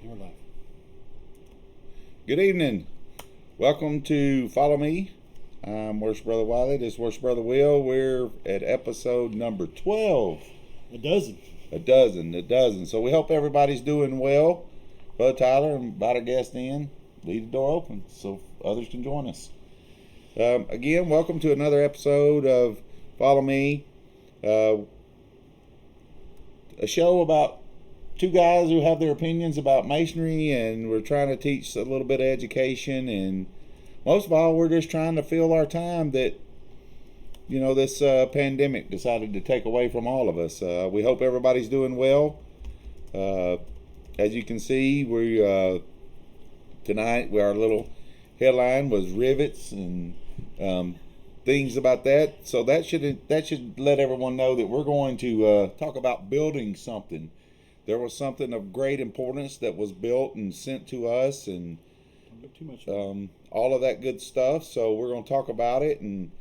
We're live. Good evening. Welcome to Follow Me. I'm Worst Brother Wiley. This is Worst Brother Will. We're at episode number 12. A dozen. A dozen. So we hope everybody's doing well. Brother Tyler, and about our guest in, leave the door open so others can join us. Again, welcome to another episode of Follow Me. A show about two guys who have their opinions about masonry, and we're trying to teach a little bit of education, and most of all, we're just trying to fill our time that, this pandemic decided to take away from all of us. We hope everybody's doing well. As you can see, we tonight our little headline was rivets and things about that. So that should let everyone know that we're going to talk about building something. There was something of great importance that was built and sent to us, and all of that good stuff. So we're going to talk about it. And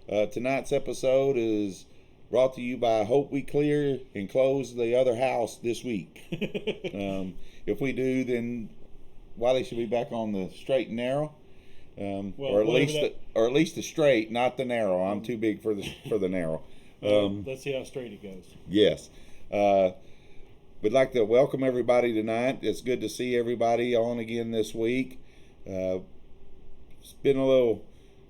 tonight's episode is brought to you by Hope We Clear and Close the Other House this week. If we do, then Wiley should be back on the straight and narrow, or at least the straight, not the narrow. I'm too big for the narrow. Let's see how straight it goes. Yes. We'd like to welcome everybody tonight. It's good to see everybody on again this week. It's been a little,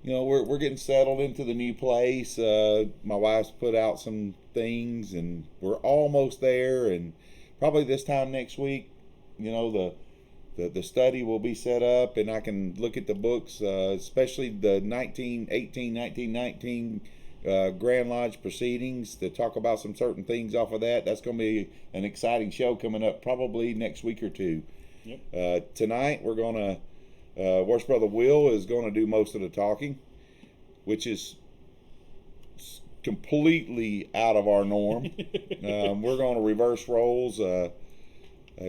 we're getting settled into the new place. My wife's put out some things, and we're almost there. And probably this time next week, the study will be set up, and I can look at the books, especially the 1919 Grand Lodge proceedings, to talk about some certain things off of that. That's going to be an exciting show coming up probably next week or two. Yep. Tonight we're going to, Worst Brother Will is going to do most of the talking, which is completely out of our norm. We're going to reverse roles. I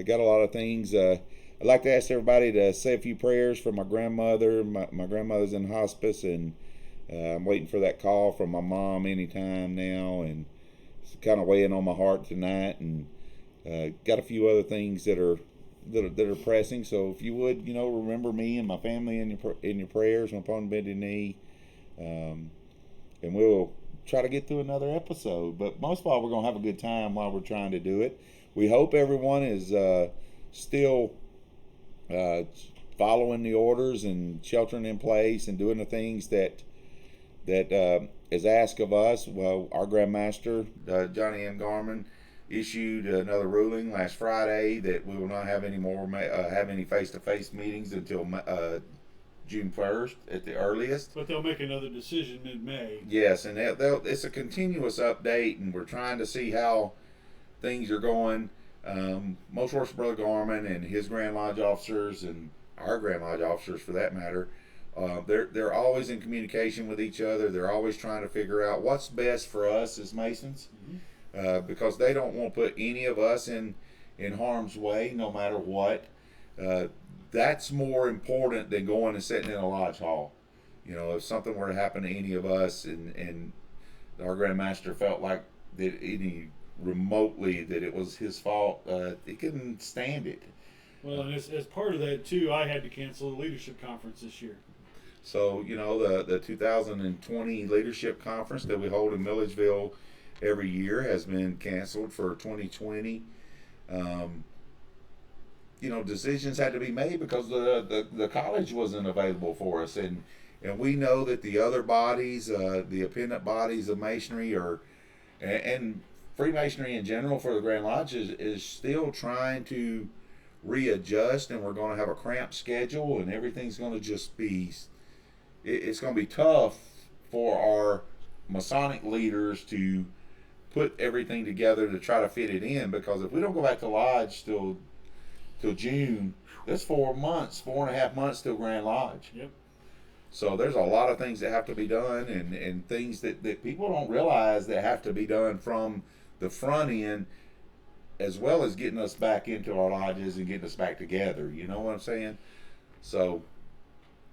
got a lot of things. I'd like to ask everybody to say a few prayers for my grandmother. My grandmother's in hospice, and I'm waiting for that call from my mom anytime now, and it's kind of weighing on my heart tonight. And got a few other things that are pressing. So if you would, remember me and my family in your prayers upon bended knee, and we'll try to get through another episode. But most of all, we're gonna have a good time while we're trying to do it. We hope everyone is still following the orders and sheltering in place and doing the things that is asked of us. Well, our Grandmaster, Johnny M. Garman, issued another ruling last Friday that we will not have any more have any face-to-face meetings until June 1st at the earliest. But they'll make another decision mid-May. Yes, and it's a continuous update, and we're trying to see how things are going. Most Worst Brother Garman and his Grand Lodge officers, and our Grand Lodge officers for that matter, they're always in communication with each other. They're always trying to figure out what's best for us as Masons, because they don't want to put any of us in harm's way, no matter what. That's more important than going and sitting in a lodge hall. If something were to happen to any of us, and our Grandmaster felt like that any remotely that it was his fault, he couldn't stand it. Well, and as part of that too, I had to cancel the leadership conference this year. So, the 2020 Leadership Conference that we hold in Milledgeville every year has been canceled for 2020. Decisions had to be made because the college wasn't available for us. And we know that the other bodies, the appendant bodies of Masonry and Freemasonry in general for the Grand Lodge is still trying to readjust, and we're going to have a cramped schedule, and everything's going to just be... It's going to be tough for our Masonic leaders to put everything together to try to fit it in, because if we don't go back to Lodge till June, that's 4.5 months till Grand Lodge. Yep. So there's a lot of things that have to be done, and things that people don't realize that have to be done from the front end, as well as getting us back into our lodges and getting us back together. You know what I'm saying? So...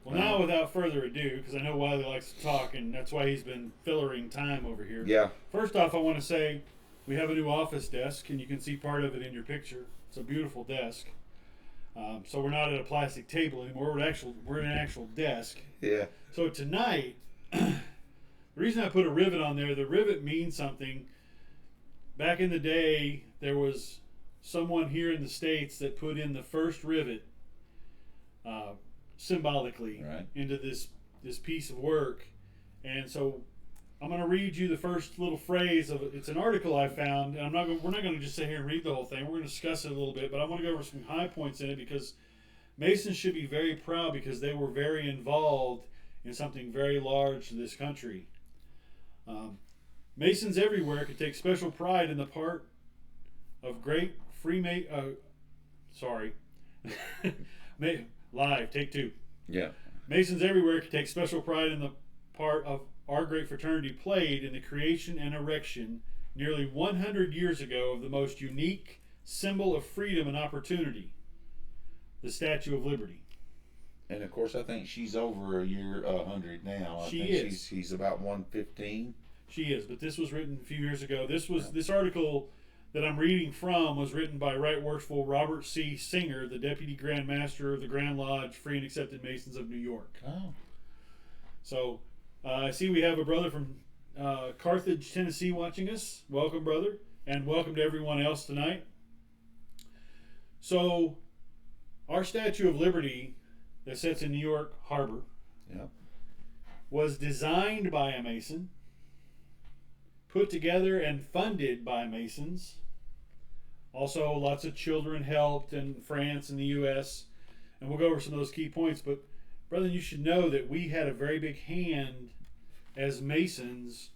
Well, now without further ado, because I know Wiley likes to talk, and that's why he's been fillering time over here. Yeah. First off, I want to say we have a new office desk, and you can see part of it in your picture. It's a beautiful desk. So we're not at a plastic table anymore. We're in an actual desk. Yeah. So tonight, the reason I put a rivet on there, the rivet means something. Back in the day, there was someone here in the States that put in the first rivet symbolically into this piece of work. And so I'm going to read you the first little phrase of it. It's an article I found, and we're not going to just sit here and read the whole thing. We're going to discuss it a little bit, but I want to go over some high points in it because Masons should be very proud because they were very involved in something very large to this country. Masons everywhere could take special pride in the part of great live, take two. Yeah. Masons everywhere could take special pride in the part of our great fraternity played in the creation and erection nearly 100 years ago of the most unique symbol of freedom and opportunity, the Statue of Liberty. And of course, I think she's over 100 now. She is. She's about 115. She is, but this was written a few years ago. This article that I'm reading from was written by Right Worshipful Robert C. Singer, the Deputy Grand Master of the Grand Lodge Free and Accepted Masons of New York. Oh. So I see we have a brother from Carthage, Tennessee watching us. Welcome, brother, and welcome to everyone else tonight. So our Statue of Liberty that sits in New York Harbor was designed by a Mason, put together and funded by Masons. Also, lots of children helped in France and the U.S., and we'll go over some of those key points. But, brother, you should know that we had a very big hand as Masons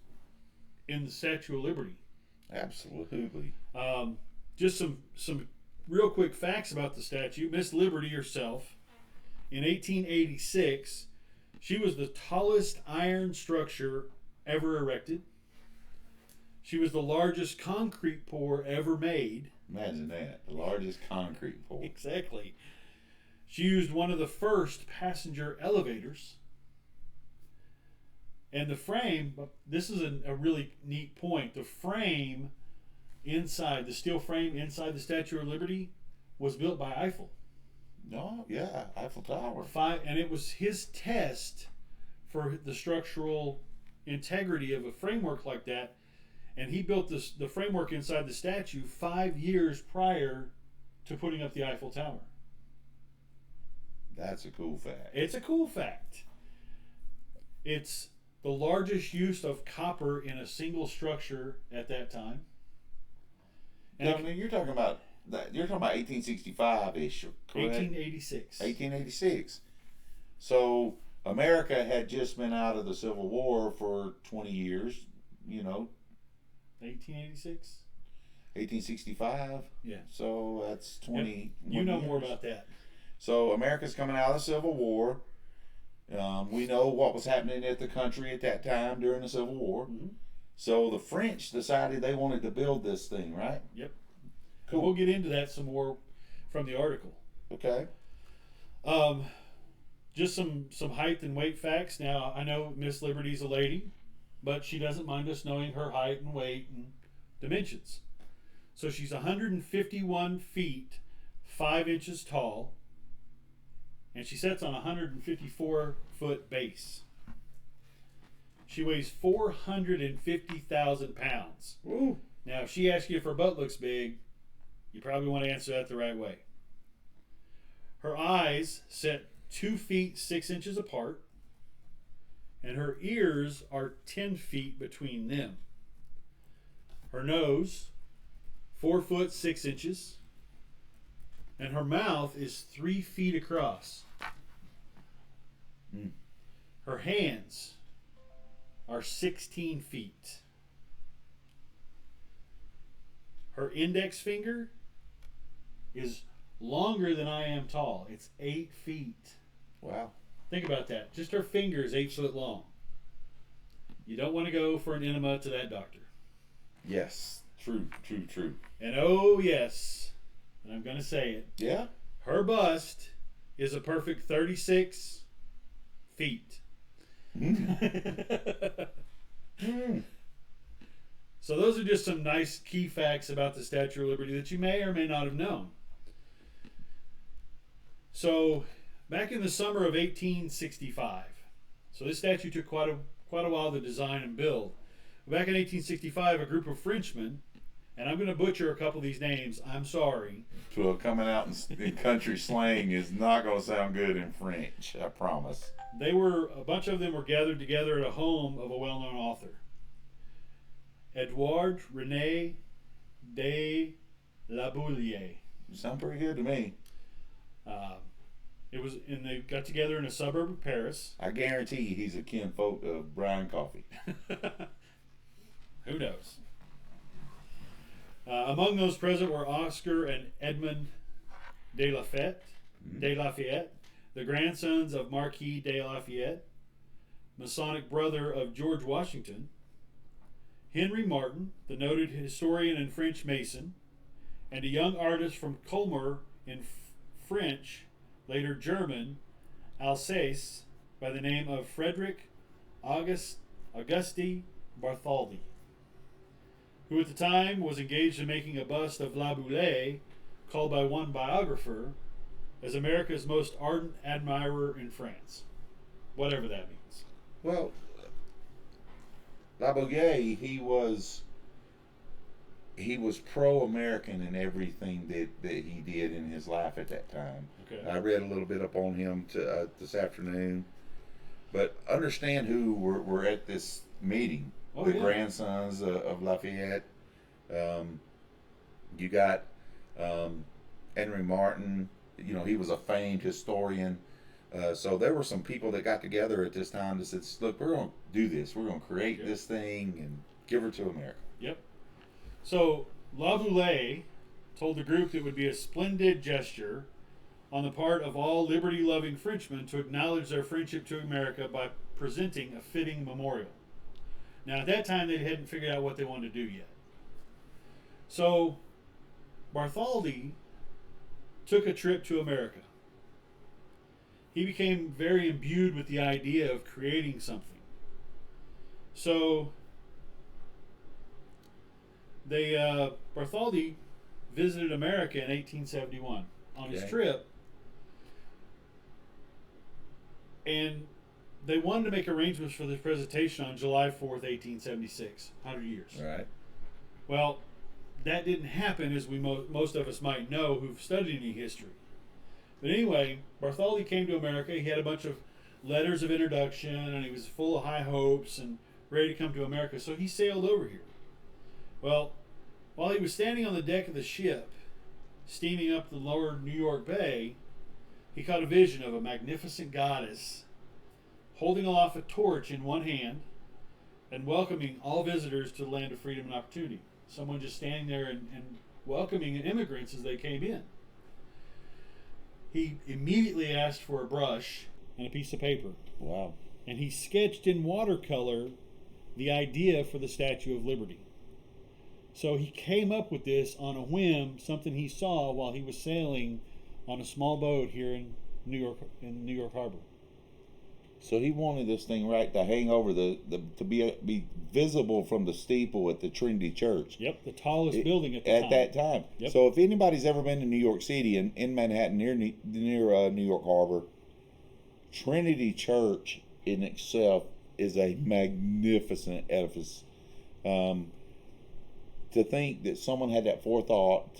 in the Statue of Liberty. Absolutely. Just some real quick facts about the statue. Miss Liberty herself, in 1886, she was the tallest iron structure ever erected. She was the largest concrete pour ever made. Imagine that. The largest concrete pour. Exactly. She used one of the first passenger elevators. And the frame, this is a really neat point. The frame inside, the steel frame inside the Statue of Liberty was built by Eiffel. No, yeah, Eiffel Tower. And it was his test for the structural integrity of a framework like that. And he built the framework inside the statue 5 years prior to putting up the Eiffel Tower. That's a cool fact. It's a cool fact. It's the largest use of copper in a single structure at that time. And I mean, you're talking about 1865-ish, correct? 1886. 1886. So America had just been out of the Civil War for 20 years, 1886? 1865. Yeah. So that's 20. Yep. You know more about that. So America's coming out of the Civil War. We know what was happening at the country at that time during the Civil War. Mm-hmm. So the French decided they wanted to build this thing, right? Yep. Cool. We'll get into that some more from the article. Okay. Just some height and weight facts. Now, I know Miss Liberty's a lady, but she doesn't mind us knowing her height and weight and dimensions. So she's 151 feet, 5 inches tall, and she sits on a 154-foot base. She weighs 450,000 pounds. Ooh. Now, if she asks you if her butt looks big, you probably want to answer that the right way. Her eyes sit 2 feet 6 inches apart, and her ears are 10 feet between them. Her nose, 4 foot 6 inches, and her mouth is 3 feet across. Her hands are 16 feet. Her index finger is longer than I am tall. It's 8 feet. Wow. Think about that. Just her finger is 8 foot long. You don't want to go for an enema to that doctor. Yes. True. And oh yes, and I'm going to say it. Yeah. Her bust is a perfect 36 feet. So those are just some nice key facts about the Statue of Liberty that you may or may not have known. So, back in the summer of 1865, so this statue took quite a while to design and build. Back in 1865, a group of Frenchmen, and I'm going to butcher a couple of these names, I'm sorry. Well, coming out in country slang is not going to sound good in French, I promise. A bunch of them were gathered together at a home of a well-known author. Edouard René de La Bouillie. Sound pretty good to me. They got together in a suburb of Paris. I guarantee you he's a kinfolk of Brian Coffey. Who knows? Among those present were Oscar and Edmond de Lafayette, the grandsons of Marquis de Lafayette, Masonic brother of George Washington, Henry Martin, the noted historian and French Mason, and a young artist from Colmar in French, later German, Alsace, by the name of Frederick Auguste Bartholdi, who at the time was engaged in making a bust of La Bouillie, called by one biographer as America's most ardent admirer in France. Whatever that means. Well, La Bouillie, he was pro-American in everything that he did in his life at that time. Okay. I read a little bit up on him this afternoon, but understand who were at this meeting. The grandsons of Lafayette. You got Henry Martin. You know, he was a famed historian. So there were some people that got together at this time that said, look, we're going to do this. We're going to create this thing and give her to America. Yep. So La Bouillie told the group it would be a splendid gesture on the part of all liberty-loving Frenchmen to acknowledge their friendship to America by presenting a fitting memorial. Now, at that time, they hadn't figured out what they wanted to do yet. So, Bartholdi took a trip to America. He became very imbued with the idea of creating something. So, Bartholdi visited America in 1871 on his trip, and they wanted to make arrangements for this presentation on July 4th, 1876, 100 years. Right. Well, that didn't happen, as most of us might know who've studied any history. But anyway, Bartholdi came to America. He had a bunch of letters of introduction, and he was full of high hopes and ready to come to America. So he sailed over here. Well, while he was standing on the deck of the ship, steaming up the lower New York Bay, he caught a vision of a magnificent goddess holding aloft a torch in one hand and welcoming all visitors to the land of freedom and opportunity. Someone just standing there and welcoming immigrants as they came in. He immediately asked for a brush and a piece of paper. Wow. And he sketched in watercolor the idea for the Statue of Liberty. So he came up with this on a whim, something he saw while he was sailing on a small boat here in New York Harbor. So he wanted this thing to hang over to be visible from the steeple at the Trinity Church. Yep, the tallest building at that time. Yep. So if anybody's ever been to New York City in Manhattan near New York Harbor, Trinity Church in itself is a magnificent edifice. To think that someone had that forethought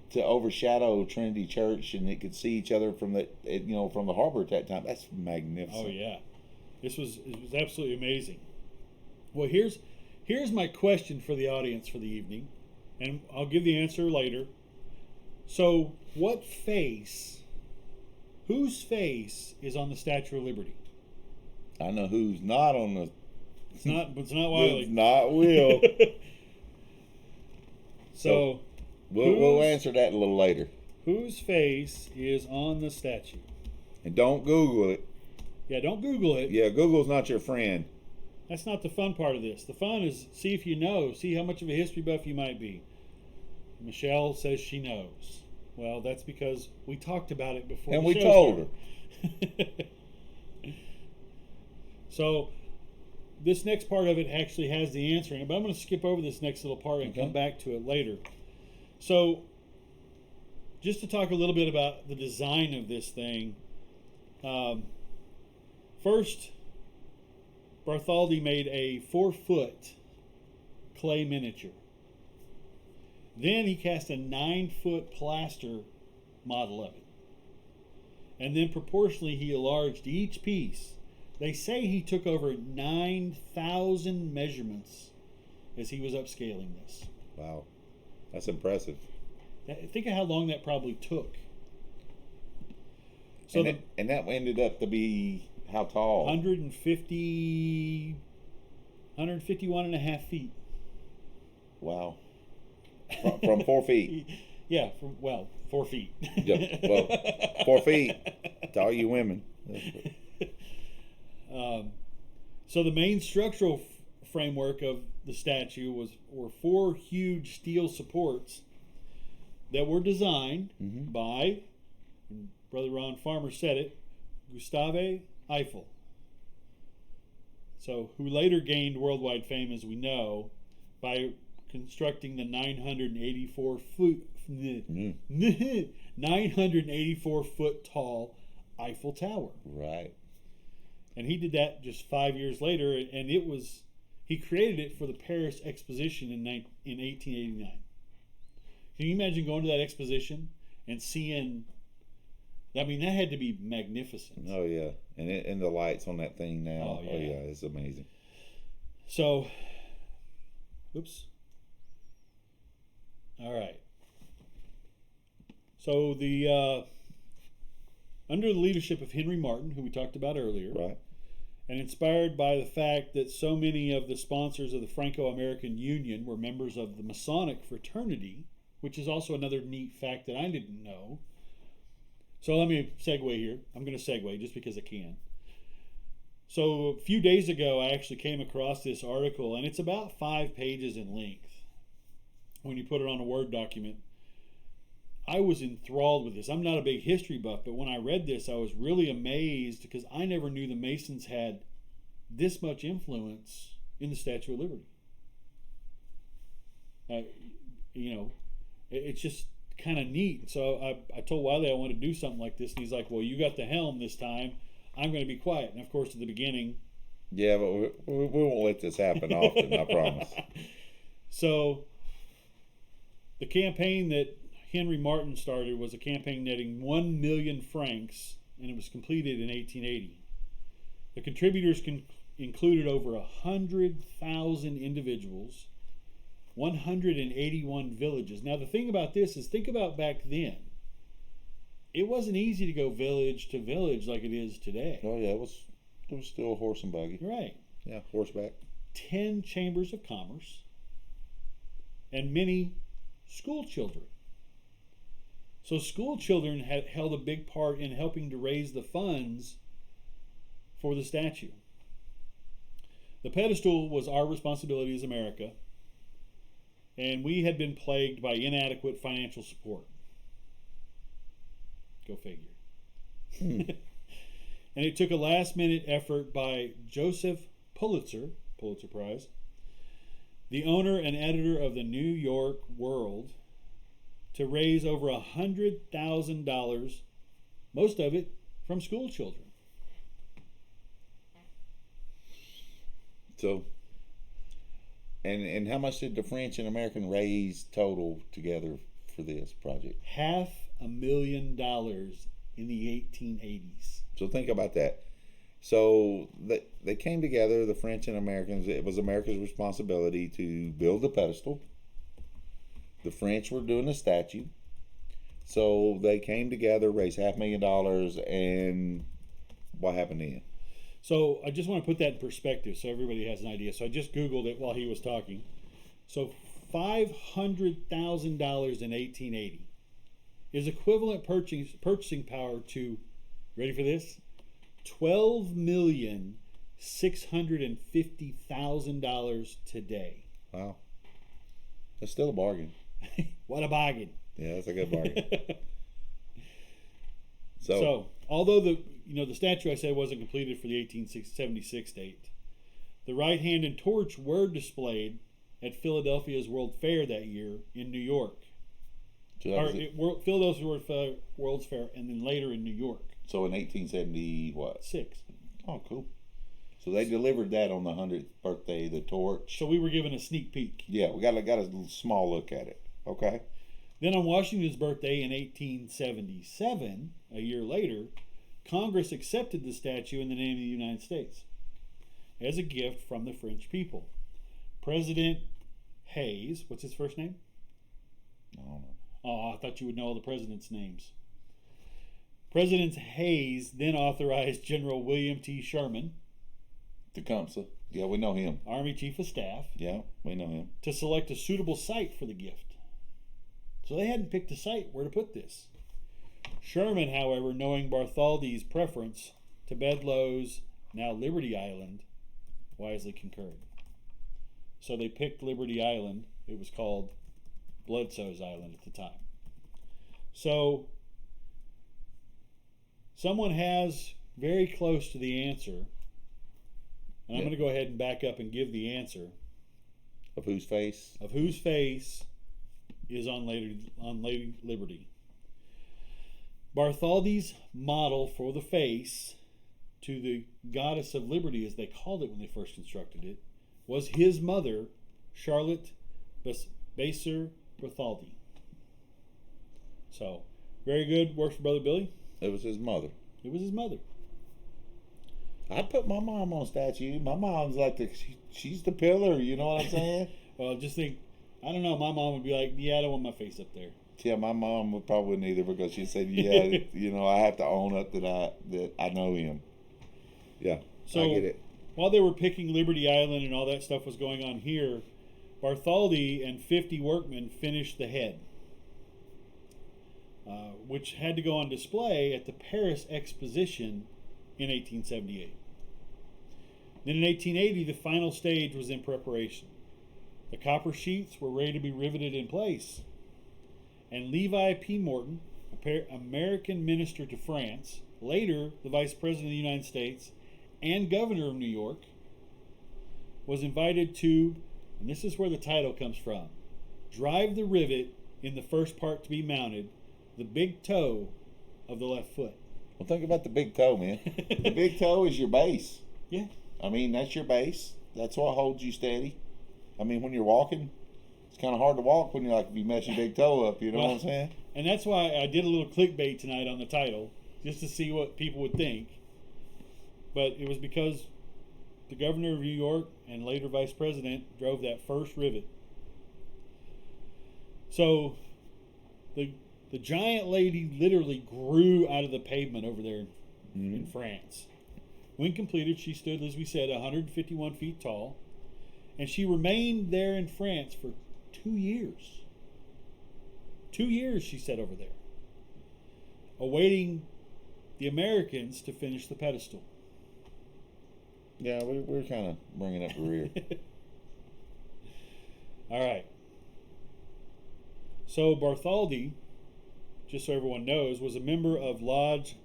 to overshadow Trinity Church and it could see each other from the harbor at that time, that's magnificent. Oh yeah, it was absolutely amazing. Well, here's my question for the audience for the evening, and I'll give the answer later. So, whose face is on the Statue of Liberty? I know who's not on the. It's not Wiley. It's not Will. So we'll answer that a little later. Whose face is on the statue? And don't Google it. Yeah, don't Google it. Yeah, Google's not your friend. That's not the fun part of this. The fun is see if you know, see how much of a history buff you might be. Michelle says she knows. Well, that's because we talked about it before. And we told her. So this next part of it actually has the answer in it, but I'm going to skip over this next little part and come back to it later. So just to talk a little bit about the design of this thing. First, Bartholdi made a 4-foot clay miniature. Then he cast a 9-foot plaster model of it. And then proportionally he enlarged each piece. They say he took over 9,000 measurements as he was upscaling this. Wow. That's impressive. Think of how long that probably took. So and that ended up to be how tall? 151 and a half feet. Wow. From 4 feet. Yeah, 4 feet. Yeah, well, 4 feet to all you women. So the main structural framework of the statue were 4 huge steel supports that were designed by, Brother Ron Farmer said it, Gustave Eiffel. So, who later gained worldwide fame, as we know, by constructing the 984 foot tall Eiffel Tower. Right. And he did that just 5 years later, and he created it for the Paris Exposition in 1889. Can you imagine going to that exposition and seeing? I mean, that had to be magnificent. Oh yeah, and the lights on that thing now. Oh yeah, it's amazing. So, oops. All right. So the under the leadership of Henry Martin, who we talked about earlier, right, and inspired by the fact that so many of the sponsors of the Franco-American Union were members of the Masonic Fraternity, which is also another neat fact that I didn't know. So let me segue here. I'm going to segue just because I can. So a few days ago, I actually came across this article, and it's about 5 pages in length. When you put it on a Word document, I was enthralled with this. I'm not a big history buff, but when I read this, I was really amazed because I never knew the Masons had this much influence in the Statue of Liberty. It's just kind of neat. So I told Wiley I want to do something like this, and he's like, well, you got the helm this time. I'm going to be quiet. And of course, at the beginning... Yeah, but we won't let this happen often, I promise. So, the campaign that Henry Martin started was a campaign netting 1 million francs, and it was completed in 1880. The contributors included over 100,000 individuals, 181 villages. Now, the thing about this is, think about back then. It wasn't easy to go village to village like it is today. Oh, yeah, it was still horse and buggy. Right. Yeah, horseback. 10 chambers of commerce, and many school children. So school children had held a big part in helping to raise the funds for the statue. The pedestal was our responsibility as America, and we had been plagued by inadequate financial support. Go figure. And it took a last-minute effort by Joseph Pulitzer Prize, the owner and editor of the New York World, to raise over $100,000, most of it from school children. So, and how much did the French and American raise total together for this project? $500,000 in the 1880s. So think about that. So they came together, the French and Americans. It was America's responsibility to build the pedestal. The French were doing the statue. So they came together, raised $500,000, and what happened then? So I just want to put that in perspective so everybody has an idea. So I just Googled it while he was talking. So $500,000 in 1880 is equivalent purchasing power to, ready for this? $12,650,000 today. Wow. That's still a bargain. What a bargain. Yeah, that's a good bargain. So, although the statue I said wasn't completed for the 1876 date, the right hand and torch were displayed at Philadelphia's World Fair that year in New York. Philadelphia World's Fair, and then later in New York. So in 1870, what? 6. Oh, cool. So they delivered that on the 100th birthday, the torch. So we were given a sneak peek. Yeah, we got a small look at it. Okay. Then on Washington's birthday in 1877, a year later, Congress accepted the statue in the name of the United States as a gift from the French people. President Hayes, what's his first name? I don't know. Oh, I thought you would know all the presidents' names. President Hayes then authorized General William T. Sherman, Tecumseh. Yeah, we know him. Army Chief of Staff. Yeah, we know him. To select a suitable site for the gift. So they hadn't picked a site where to put this. Sherman, however, knowing Bartholdi's preference to Bedloe's, now Liberty Island, wisely concurred. So they picked Liberty Island. It was called Bledsoe's Island at the time. So someone has very close to the answer, and I'm going to go ahead and back up and give the answer. Of whose face? Of whose face is on Lady Liberty. Bartholdi's model for the face to the Goddess of Liberty, as they called it when they first constructed it, was his mother, Charlotte Baser Bartholdi. So, very good. Works for Brother Billy. It was his mother. It was his mother. I'd put my mom on a statue. My mom's like she's the pillar, you know what I'm saying? Well, just think, I don't know, my mom would be like, yeah, I don't want my face up there. Yeah, my mom would probably neither, because she said, yeah, I have to own up that I know him. Yeah, so, I get it. While they were picking Liberty Island and all that stuff was going on here, Bartholdi and 50 workmen finished the head, which had to go on display at the Paris Exposition in 1878. Then in 1880, the final stage was in preparation. The copper sheets were ready to be riveted in place, and Levi P. Morton, American minister to France, later the Vice President of the United States and Governor of New York, was invited to, and this is where the title comes from, drive the rivet in the first part to be mounted, the big toe of the left foot. Well, think about the big toe, man. The big toe is your base. Yeah. I mean, that's your base. That's what holds you steady. I mean, when you're walking, it's kind of hard to walk when if you mess your big toe up, you know what I'm saying? And that's why I did a little clickbait tonight on the title, just to see what people would think. But it was because the governor of New York and later vice president drove that first rivet. So the giant lady literally grew out of the pavement over there in France. When completed, she stood, as we said, 151 feet tall, and she remained there in France for 2 years. 2 years she sat over there, awaiting the Americans to finish the pedestal. Yeah, we're kind of bringing up the rear. All right. So Bartholdi, just so everyone knows, was a member of Lodge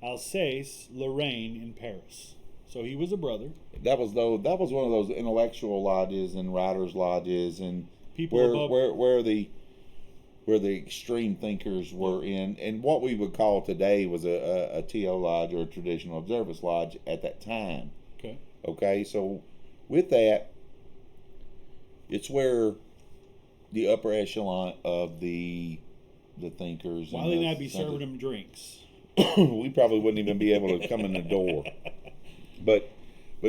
Alsace-Lorraine in Paris. So he was a brother. That was one of those intellectual lodges and writers' lodges and people where the extreme thinkers were in, and what we would call today was a TO lodge or a traditional observance lodge at that time. Okay, so with that, it's where the upper echelon of the thinkers. Wiley and I'd be serving them drinks. We probably wouldn't even be able to come in the door. But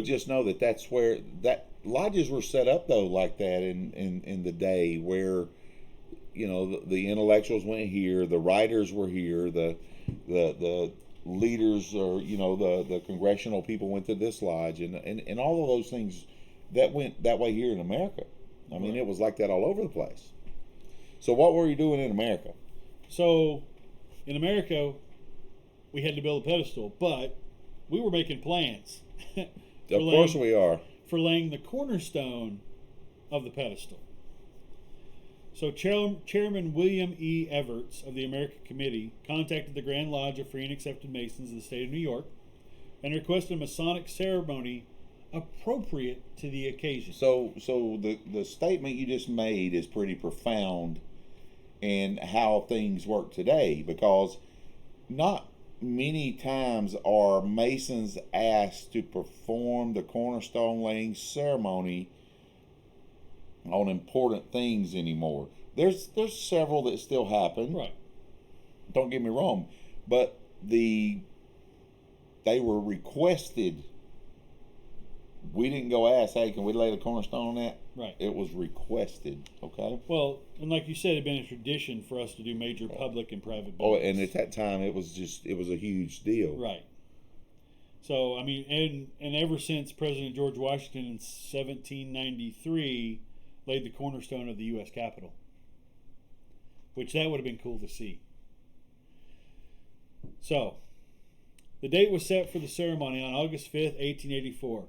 just know that's where that lodges were set up though, like that in the day, where the intellectuals went here, the writers were here, the leaders or the congressional people went to this lodge, and all of those things that went that way here in America. I mean, it was like that all over the place. So what were you doing in America? So in America, we had to build a pedestal, but we were making plans. Of course we are. For laying the cornerstone of the pedestal. So Chairman William E. Everts of the American Committee contacted the Grand Lodge of Free and Accepted Masons of the state of New York and requested a Masonic ceremony appropriate to the occasion. So the statement you just made is pretty profound and how things work today, because not many times are Masons asked to perform the cornerstone laying ceremony on important things anymore. There's several that still happen. Right. Don't get me wrong, but they were requested. We didn't go ask, hey, can we lay the cornerstone on that? Right. It was requested. Okay. Well, and like you said, it had been a tradition for us to do major public and private Oh, buildings. and at that time, it was a huge deal. Right. So, I mean, and ever since President George Washington in 1793 laid the cornerstone of the U.S. Capitol, which that would have been cool to see. So, the date was set for the ceremony on August 5th, 1884.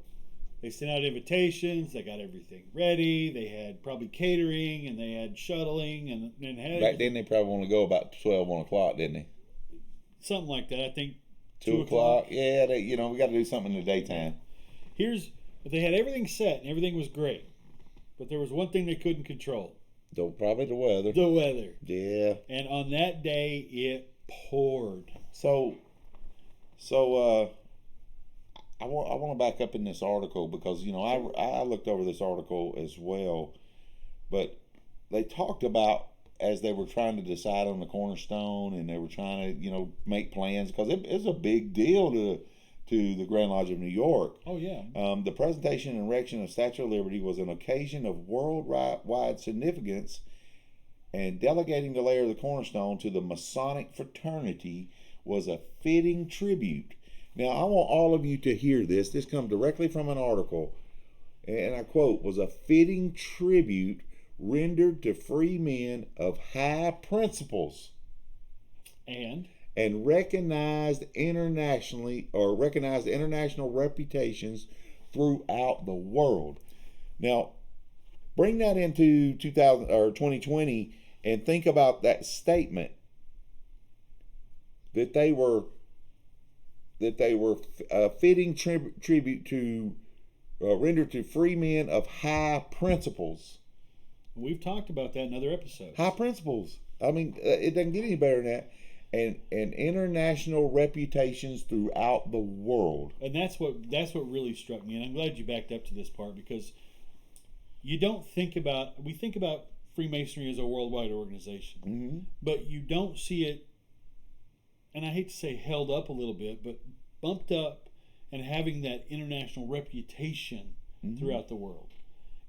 They sent out invitations, they got everything ready, they had probably catering, and they had shuttling, and had Back then, they probably want to go about 12, 1 o'clock, didn't they? something like that. I think 2 o'clock. Yeah, we got to do something in the daytime. They had everything set, and everything was great. But there was one thing they couldn't control. Probably the weather. The weather. Yeah. And on that day, it poured. So I want to back up in this article because I looked over this article as well, but they talked about as they were trying to decide on the cornerstone and they were trying to make plans because it's a big deal to the Grand Lodge of New York. Oh yeah. The presentation and erection of Statue of Liberty was an occasion of worldwide significance, and delegating the layer of the cornerstone to the Masonic fraternity was a fitting tribute. Now, I want all of you to hear this. This comes directly from an article, and I quote, was a fitting tribute rendered to free men of high principles and recognized international reputations throughout the world. Now, bring that into 2020 and think about that statement that they were fitting tribute to rendered to free men of high principles. We've talked about that in other episodes. High principles. I mean, it doesn't get any better than that. And international reputations throughout the world. And that's what really struck me. And I'm glad you backed up to this part because we think about Freemasonry as a worldwide organization, mm-hmm. but you don't see it. And I hate to say held up a little bit, but bumped up and having that international reputation mm-hmm. throughout the world.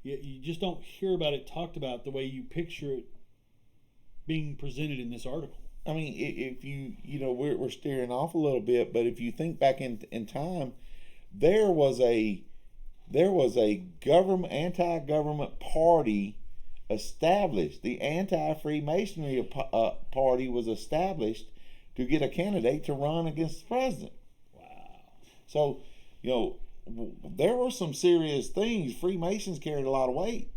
You just don't hear about it talked about the way you picture it being presented in this article. I mean, if we're steering off a little bit, but if you think back in time, there was a anti-government party established. The anti-Freemasonry party was established to get a candidate to run against the president. Wow. So, there were some serious things. Freemasons carried a lot of weight.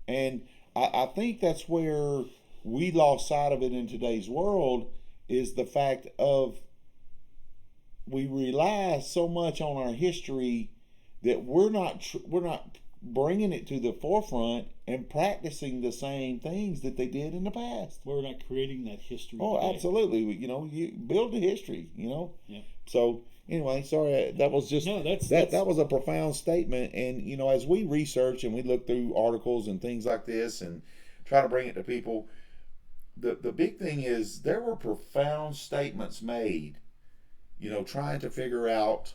And I think that's where we lost sight of it in today's world, is the fact of we rely so much on our history that we're not bringing it to the forefront and practicing the same things that they did in the past. We're not creating that history. Oh, today. absolutely. You build the history. Yeah. So anyway, sorry, that was just that was a profound statement. And as we research and we look through articles and things like this and try to bring it to people, the big thing is there were profound statements made. Trying to figure out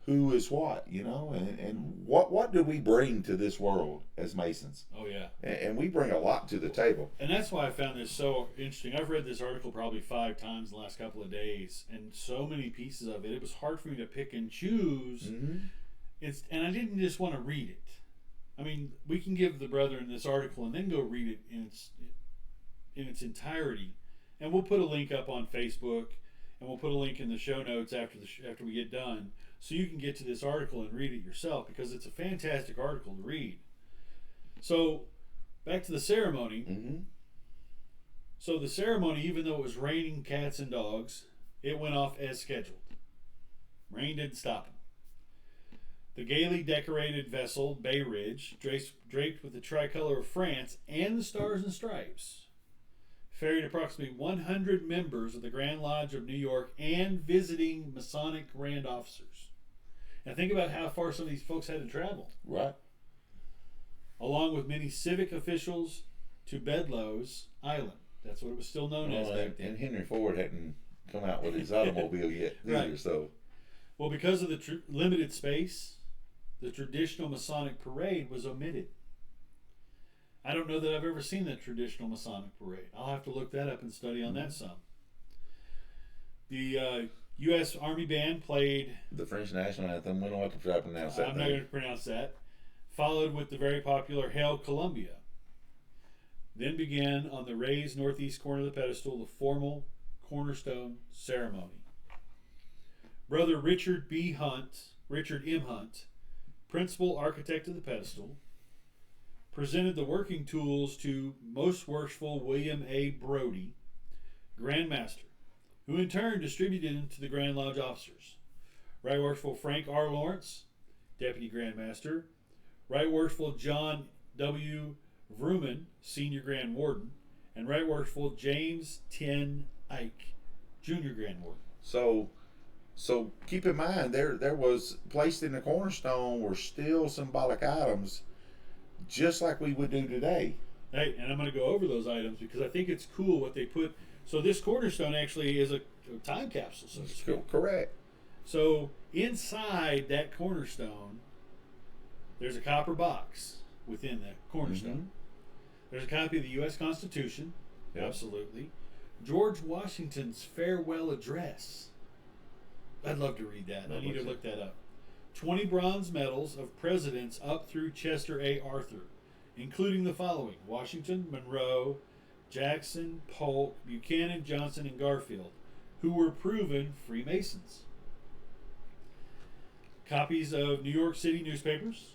who is what, and what do we bring to this world as Masons? Oh, yeah. And we bring a lot to the table. And that's why I found this so interesting. I've read this article probably 5 times in the last couple of days, and so many pieces of it. It was hard for me to pick and choose. Mm-hmm. And I didn't just want to read it. I mean, we can give the brethren this article and then go read it in its entirety. And we'll put a link up on Facebook, and we'll put a link in the show notes after we get done, so you can get to this article and read it yourself, because it's a fantastic article to read. So, back to the ceremony. Mm-hmm. So the ceremony, even though it was raining cats and dogs, it went off as scheduled. Rain didn't stop it. The gaily decorated vessel, Bay Ridge, draped with the tricolor of France and the stars and stripes, ferried approximately 100 members of the Grand Lodge of New York and visiting Masonic Grand officers. Now think about how far some of these folks had to travel. Right. Along with many civic officials to Bedloe's Island. That's what it was still known as back then. And Henry Ford hadn't come out with his automobile yet either, Right. so. Well, because of the limited space, the traditional Masonic parade was omitted. I don't know that I've ever seen that traditional Masonic parade. I'll have to look that up and study on that some. The U.S. Army Band played The French national anthem, we don't have to try to pronounce that. I'm not going to pronounce that. Followed with the very popular Hail Columbia. Then began on the raised northeast corner of the pedestal the formal cornerstone ceremony. Brother Richard M. Hunt, principal architect of the pedestal, presented the working tools to Most Worshipful William A. Brodie, Grand Master, who in turn distributed them to the Grand Lodge officers. Right Worshipful Frank R. Lawrence, Deputy Grand Master, Right Worshipful John W. Vrooman, Senior Grand Warden, and Right Worshipful James Ten Ike, Junior Grand Warden. So keep in mind, there was placed in the cornerstone were still symbolic items, just like we would do today. Hey, and I'm going to go over those items because I think it's cool what they put. So this cornerstone actually is a time capsule, so to speak. Correct. So inside that cornerstone, there's a copper box within the cornerstone. Mm-hmm. There's a copy of the U.S. Constitution, Yep. absolutely. George Washington's farewell address. I'd love to read that. I need to look that up. 20 bronze medals of presidents up through Chester A. Arthur, including the following: Washington, Monroe, Jackson, Polk, Buchanan, Johnson, and Garfield, who were proven Freemasons. Copies of New York City newspapers,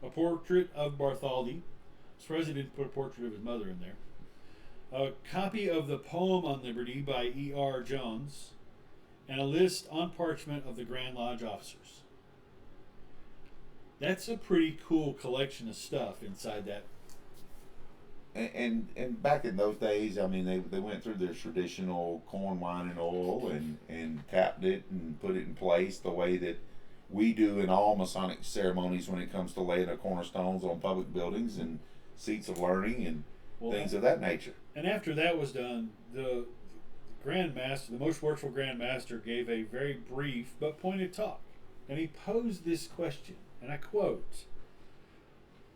a portrait of Bartholdi. I'm surprised he didn't put a portrait of his mother in there. A copy of the Poem on Liberty by E.R. Jones, and a list on parchment of the Grand Lodge officers. That's a pretty cool collection of stuff inside that. And back in those days, I mean, they went through their traditional corn, wine, and oil and tapped it and put it in place the way that we do in all Masonic ceremonies when it comes to laying the cornerstones on public buildings and seats of learning and things of that nature. And after that was done, the Grand Master, the Most Worshipful Grand Master, gave a very brief but pointed talk. And he posed this question, and I quote,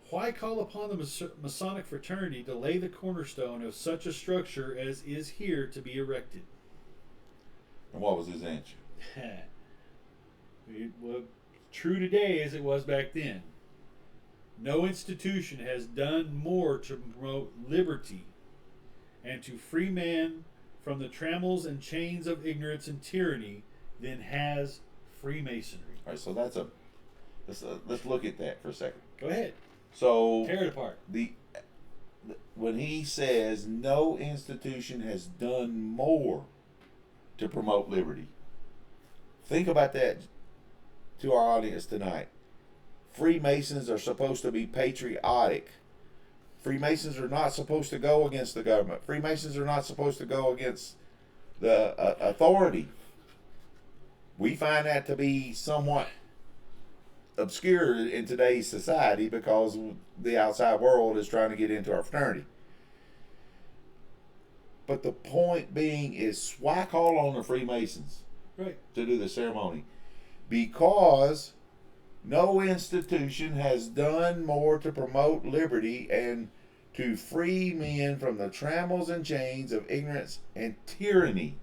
"Why call upon the Masonic fraternity to lay the cornerstone of such a structure as is here to be erected?" And what was his answer? It was true today as it was back then. No institution has done more to promote liberty and to free man from the trammels and chains of ignorance and tyranny than has Freemasonry. All right, so let's look at that for a second. Go ahead. So tear it apart. When he says no institution has done more to promote liberty, think about that to our audience tonight. Freemasons are supposed to be patriotic. Freemasons are not supposed to go against the government. Freemasons are not supposed to go against the authority. We find that to be somewhat obscure in today's society because the outside world is trying to get into our fraternity. But the point being is, why call on the Freemasons Right. to do the ceremony? Because no institution has done more to promote liberty and to free men from the trammels and chains of ignorance and tyranny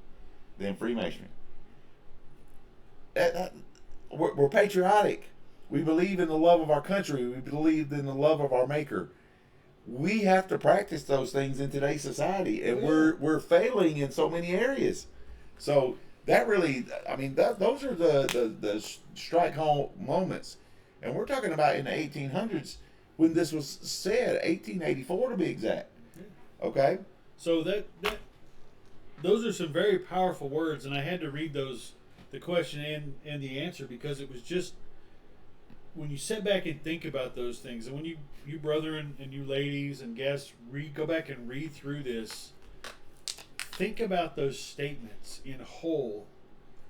than Freemasonry. We're patriotic. We believe in the love of our country. We believe in the love of our Maker. We have to practice those things in today's society, and we're failing in so many areas. So that really, I mean, those are the strike home moments. And we're talking about in the 1800s when this was said, 1884 to be exact. Okay? So those are some very powerful words, and I had to read those, the question and the answer, because it was just, when you sit back and think about those things, and when you brethren and you ladies and guests go back and read through this, think about those statements in whole,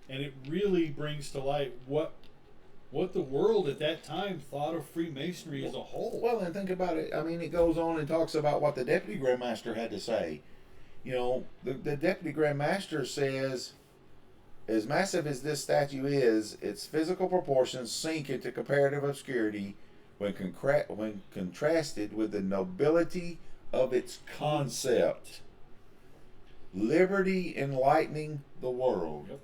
and it really brings to light what the world at that time thought of Freemasonry as a whole. Well, and think about it. I mean, it goes on and talks about what the Deputy Grand Master had to say. You know, the Deputy Grand Master says, as massive as this statue is, its physical proportions sink into comparative obscurity when contrasted with the nobility of its concept. Liberty enlightening the world. Yep.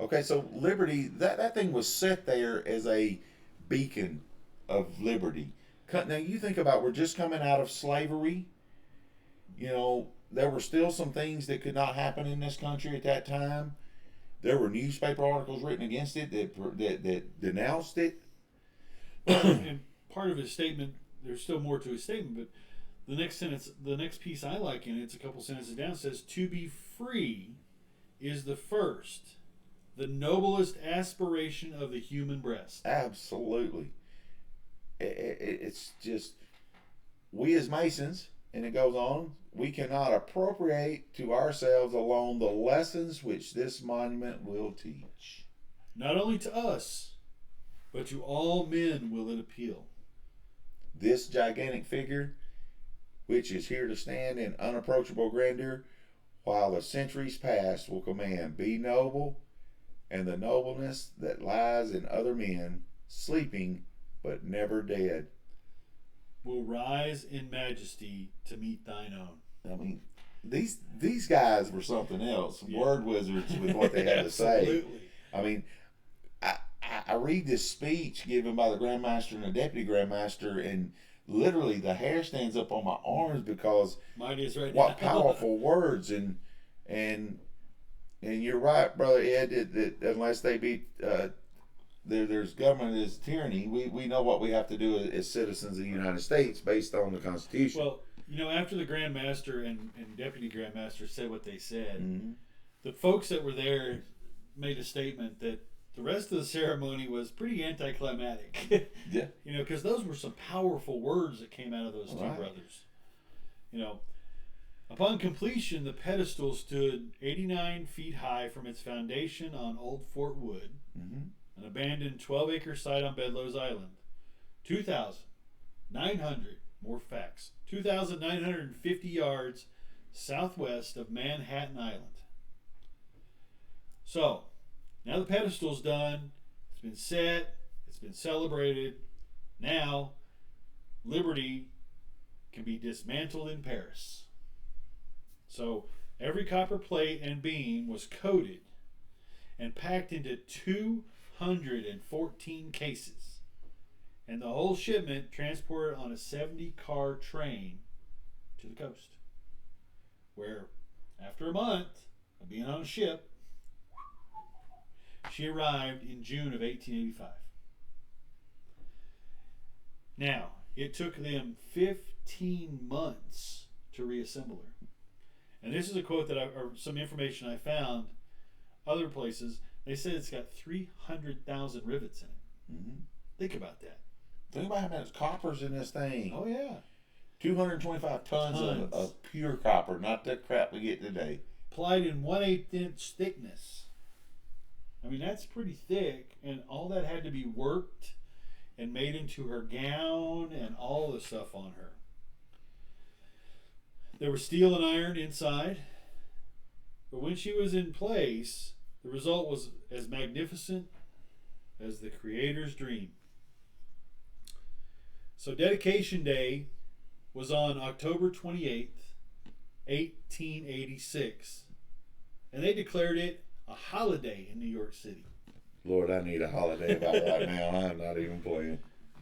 Okay, so liberty, that thing was set there as a beacon of liberty. Now you think about, we're just coming out of slavery. You know, there were still some things that could not happen in this country at that time. There were newspaper articles written against it that denounced it. And part of his statement, there's still more to his statement, but the next sentence, the next piece I like in it, it's a couple sentences down, says, "To be free is the first, the noblest aspiration of the human breast." Absolutely. It's just, we as Masons, and it goes on, we cannot appropriate to ourselves alone the lessons which this monument will teach. Not only to us, but to all men will it appeal. This gigantic figure, which is here to stand in unapproachable grandeur, while the centuries past, will command, "Be noble," and the nobleness that lies in other men, sleeping but never dead, will rise in majesty to meet thine own. I mean, these guys were something else. Yeah. Word wizards with what they had to say. Absolutely. I mean, I read this speech given by the Grand Master and the Deputy Grand Master, and literally the hair stands up on my arms because Mine is right what now. powerful words. And you're right, Brother Ed, that unless they be there's government is tyranny, we know what we have to do as citizens of the United States based on the Constitution. Well, you know, after the Grand Master and Deputy Grand Master said what they said, mm-hmm. the folks that were there made a statement that the rest of the ceremony was pretty anticlimactic. Yeah. You know, because those were some powerful words that came out of those two Right. brothers. You know, upon completion, the pedestal stood 89 feet high from its foundation on Old Fort Wood, Mm-hmm. an abandoned 12-acre site on Bedloe's Island. 2,900, more facts, 2,950 yards southwest of Manhattan Island. So, now the pedestal's done, it's been set, it's been celebrated. Now, liberty can be dismantled in Paris. So, every copper plate and beam was coated and packed into 214 cases, and the whole shipment transported on a 70-car train to the coast, where, after a month of being on a ship, she arrived in June of 1885. Now, it took them 15 months to reassemble her. And this is a quote or some information I found other places. They said it's got 300,000 rivets in it. Mm-hmm. Think about that. Think about how much copper's in this thing. Oh, yeah. 225 tons. Of pure copper, not that crap we get today. Plied in 1/8 inch thickness. I mean, that's pretty thick, and all that had to be worked and made into her gown and all the stuff on her. There was steel and iron inside, but when she was in place, the result was as magnificent as the Creator's dream. So dedication day was on October 28th, 1886, and they declared it a holiday in New York City. Lord, I need a holiday about right now. I'm not even playing.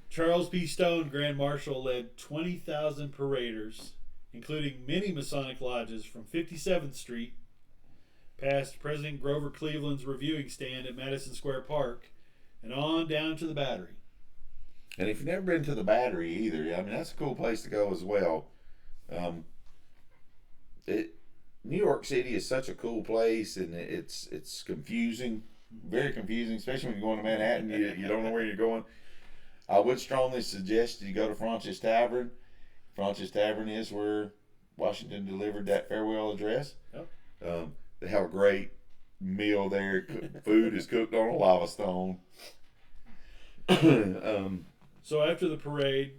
Charles P. Stone, Grand Marshal, led 20,000 paraders, including many Masonic lodges, from 57th Street past President Grover Cleveland's reviewing stand at Madison Square Park and on down to the Battery. And if you've never been to the Battery either, I mean, that's a cool place to go as well. New York City is such a cool place, and it's confusing, very confusing, especially when you're going to Manhattan. You don't know where you're going. I would strongly suggest you go to Fraunces Tavern. Fraunces Tavern is where Washington delivered that farewell address. Yep. They have a great meal there. Food is cooked on a lava stone. So after the parade,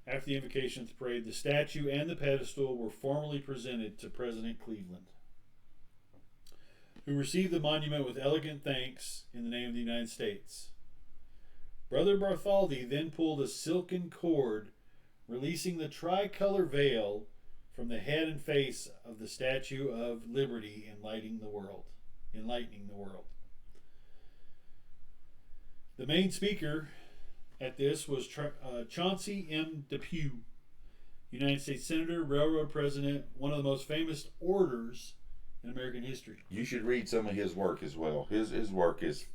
after the invocation of the parade, the statue and the pedestal were formally presented to President Cleveland, who received the monument with elegant thanks in the name of the United States. Brother Bartholdi then pulled a silken cord, releasing the tricolor veil from the head and face of the Statue of Liberty, enlightening the world. The main speaker at this was Chauncey M. Depew, United States Senator, Railroad President, one of the most famous orators in American history. You should read some of his work as well. His work is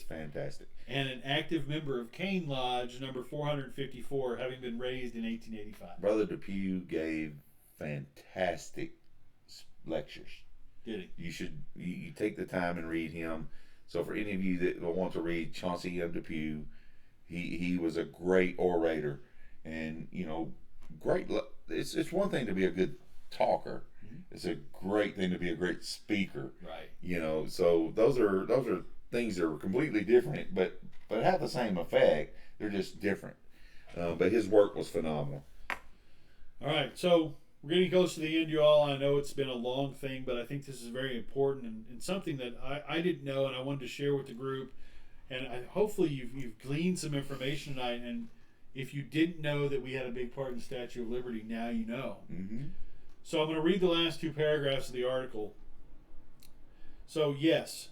fantastic. And an active member of Cane Lodge number 454, having been raised in 1885. Brother Depew gave fantastic lectures. Did he? You take the time and read him. So for any of you that want to read Chauncey M. Depew, he was a great orator, and great. It's one thing to be a good talker. Mm-hmm. It's a great thing to be a great speaker. Right. So those are things that are completely different, but have the same effect. They're just different. But his work was phenomenal. All right, so we're getting close to the end, you all. I know it's been a long thing, but I think this is very important and something that I didn't know, and I wanted to share with the group. And hopefully you've gleaned some information tonight. And if you didn't know that we had a big part in the Statue of Liberty, now you know. Mm-hmm. So I'm going to read the last two paragraphs of the article. So yes,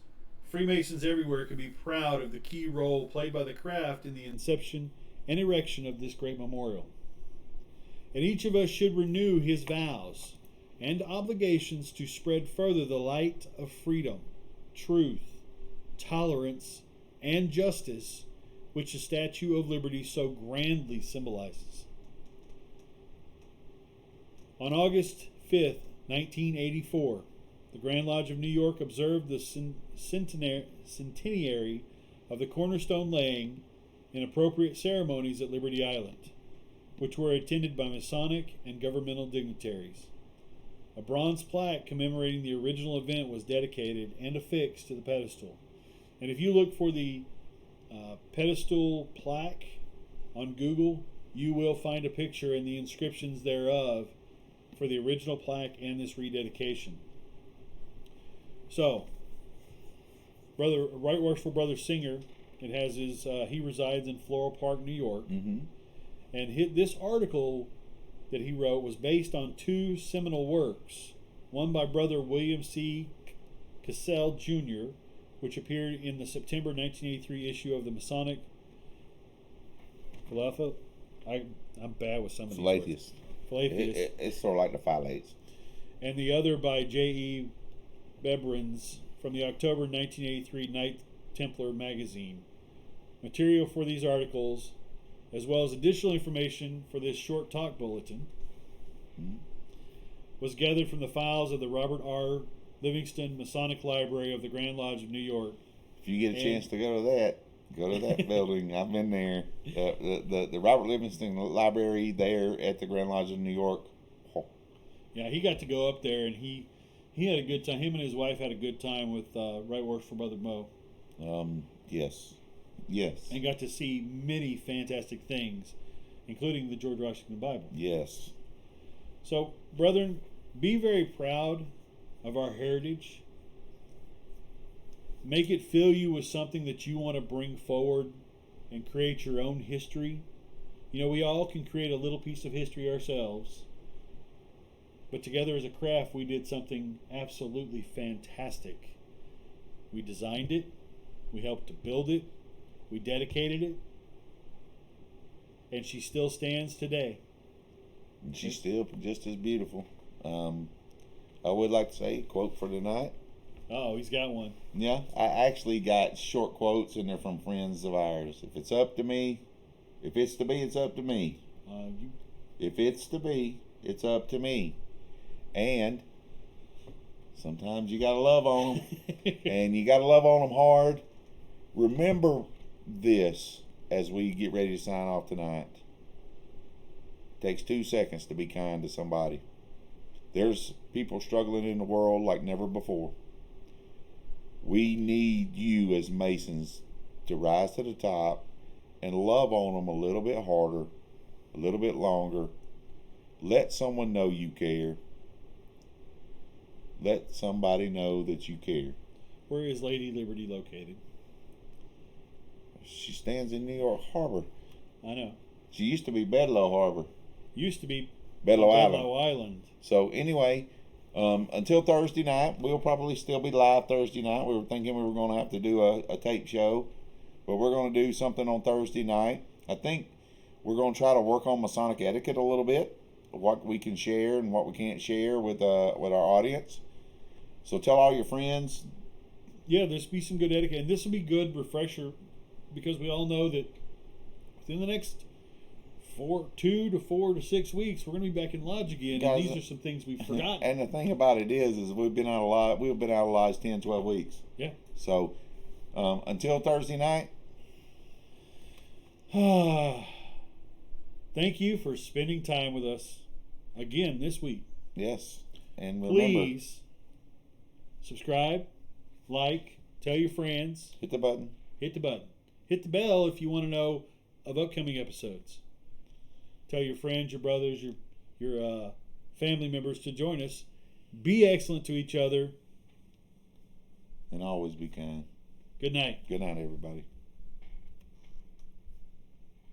Freemasons everywhere can be proud of the key role played by the craft in the inception and erection of this great memorial. And each of us should renew his vows and obligations to spread further the light of freedom, truth, tolerance, and justice, which the Statue of Liberty so grandly symbolizes. On August 5th, 1984, the Grand Lodge of New York observed the centenary of the cornerstone laying in appropriate ceremonies at Liberty Island, which were attended by Masonic and governmental dignitaries. A bronze plaque commemorating the original event was dedicated and affixed to the pedestal. And if you look for the pedestal plaque on Google, you will find a picture and the inscriptions thereof for the original plaque and this rededication. So, Right Worshipful Brother Singer, it has his, he resides in Floral Park, New York. Mm-hmm. And this article that he wrote was based on two seminal works. One by Brother William C. Cassell Jr., which appeared in the September 1983 issue of the Masonic Philapha. I'm bad with some of these words. Philaphius. It's sort of like the phthalates. And the other by J.E. Bebrins from the October 1983 Knight Templar magazine. Material for these articles, as well as additional information for this short talk bulletin, was gathered from the files of the Robert R. Livingston Masonic Library of the Grand Lodge of New York. If you get a chance to go to that building, I've been there. The Robert Livingston Library there at the Grand Lodge of New York. Oh. Yeah, he got to go up there, and he had a good time. Him and his wife had a good time with Right Worshipful Brother Mo. Yes. And got to see many fantastic things, including the George Washington Bible. Yes. So, brethren, be very proud of our heritage. Make it fill you with something that you want to bring forward and create your own history. We all can create a little piece of history ourselves. But together as a craft, we did something absolutely fantastic. We designed it. We helped to build it. We dedicated it. And she still stands today. And she's still just as beautiful. I would like to say, quote for tonight. Oh, he's got one. Yeah, I actually got short quotes in there from friends of ours. If it's up to me, if it's to be, it's up to me. If it's to be, it's up to me. And sometimes you got to love on them. And you got to love on them hard. Remember this as we get ready to sign off tonight. It takes 2 seconds to be kind to somebody. There's people struggling in the world like never before. We need you as Masons to rise to the top and love on them a little bit harder, a little bit longer. Let someone know you care. Let somebody know that you care. Where is Lady Liberty located? She stands in New York Harbor. I know. She used to be Bedloe Harbor. Used to be Bedloe Island. So anyway, until Thursday night, we'll probably still be live Thursday night. We were thinking we were going to have to do a tape show, but we're going to do something on Thursday night. I think we're going to try to work on Masonic etiquette a little bit, what we can share and what we can't share with our audience. So tell all your friends. Yeah, there's be some good etiquette, and this will be good refresher, because we all know that within the next 2 to 4 to 6 weeks, we're going to be back in lodge again, Guys, and these are some things we've forgotten. And the thing about it is we've been out of lodge 10, 12 weeks. Yeah. So until Thursday night. Thank you for spending time with us again this week. Yes, and remember, please subscribe, like, tell your friends. Hit the button. Hit the button. Hit the bell if you want to know of upcoming episodes. Tell your friends, your brothers, your family members to join us. Be excellent to each other. And always be kind. Good night. Good night, everybody.